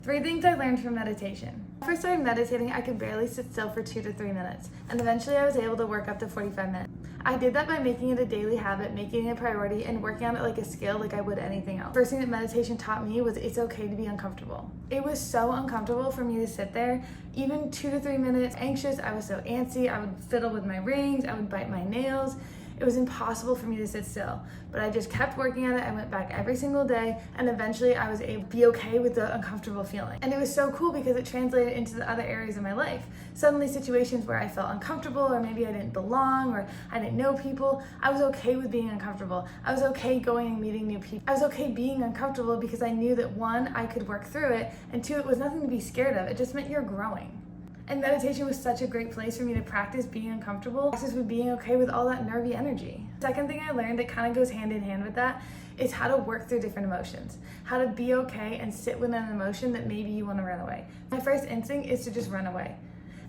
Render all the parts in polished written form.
3 things I learned from meditation. When I first started meditating, I could barely sit still for 2 to 3 minutes, and eventually I was able to work up to 45 minutes. I did that by making it a daily habit, making it a priority, and working on it like a skill like I would anything else. First thing that meditation taught me was it's okay to be uncomfortable. It was so uncomfortable for me to sit there, even 2 to 3 minutes, anxious. I was so antsy. I would fiddle with my rings. I would bite my nails. It was impossible for me to sit still, but I just kept working at it. I went back every single day, and eventually I was able to be okay with the uncomfortable feeling. And it was so cool because it translated into the other areas of my life. Suddenly situations where I felt uncomfortable, or maybe I didn't belong, or I didn't know people, I was okay with being uncomfortable. I was okay going and meeting new people. I was okay being uncomfortable because I knew that 1, I could work through it, and 2, it was nothing to be scared of. It just meant you're growing. And meditation was such a great place for me to practice being uncomfortable, practice with being okay with all that nervy energy. Second thing I learned that kind of goes hand in hand with that is how to work through different emotions, how to be okay and sit with an emotion that maybe you want to run away. My first instinct is to just run away.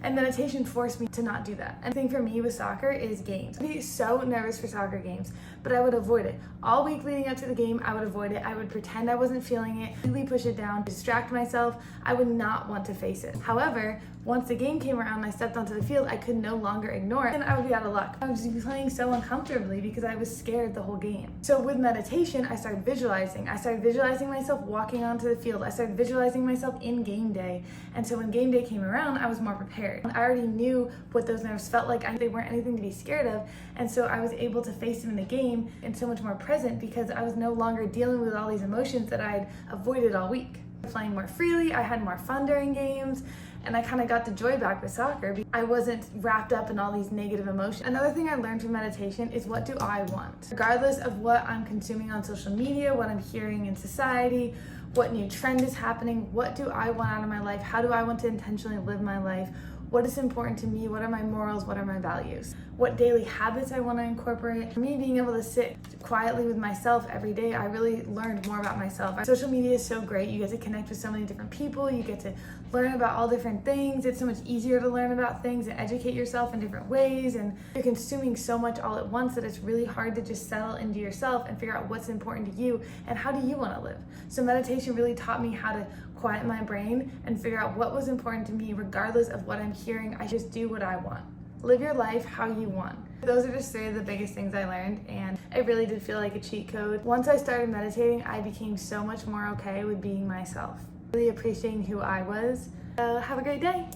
And meditation forced me to not do that. And the thing for me with soccer is games. I'd be so nervous for soccer games, but I would avoid it. All week leading up to the game, I would avoid it. I would pretend I wasn't feeling it, really push it down, distract myself. I would not want to face it. However, once the game came around and I stepped onto the field, I could no longer ignore it, and I would be out of luck. I was playing so uncomfortably because I was scared the whole game. So with meditation, I started visualizing. I started visualizing myself walking onto the field. I started visualizing myself in game day. And so when game day came around, I was more prepared. I already knew what those nerves felt like. They weren't anything to be scared of. And so I was able to face them in the game and so much more present because I was no longer dealing with all these emotions that I had avoided all week. Playing more freely, I had more fun during games, and I kind of got the joy back with soccer. I wasn't wrapped up in all these negative emotions. Another thing I learned from meditation is, what do I want? Regardless of what I'm consuming on social media, what I'm hearing in society, what new trend is happening, what do I want out of my life? How do I want to intentionally live my life? What is important to me? What are my morals? What are my values? What daily habits I want to incorporate? For me, being able to sit quietly with myself every day, I really learned more about myself. Social media is so great. You get to connect with so many different people. You get to learn about all different things. It's so much easier to learn about things and educate yourself in different ways. And you're consuming so much all at once that it's really hard to just settle into yourself and figure out what's important to you and how do you want to live. So meditation really taught me how to quiet my brain and figure out what was important to me regardless of what I'm hearing. I just do what I want. Live your life how you want. Those are just 3 of the biggest things I learned, and it really did feel like a cheat code. Once I started meditating, I became so much more okay with being myself, really appreciating who I was. Have a great day.